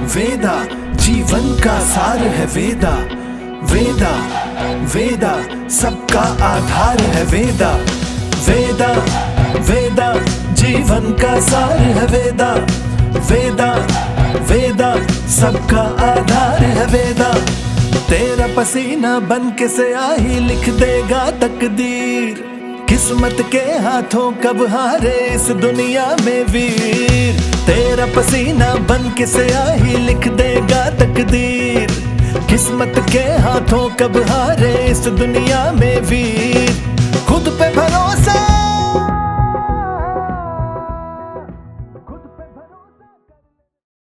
वेदा जीवन का सार है वेदा, वेदा वेदा सबका आधार है वेदा, वेदा वेदा जीवन का सार है वेदा, वेदा वेदा सबका आधार है वेदा। तेरा पसीना बन के स्याही लिख देगा तकदीर, किस्मत के हाथों कब हारे इस दुनिया में वीर। तेरा पसीना बन के स्याही लिख देगा तकदीर, किस्मत के हाथों कब हारे इस दुनिया में वीर। खुद पे भरोसा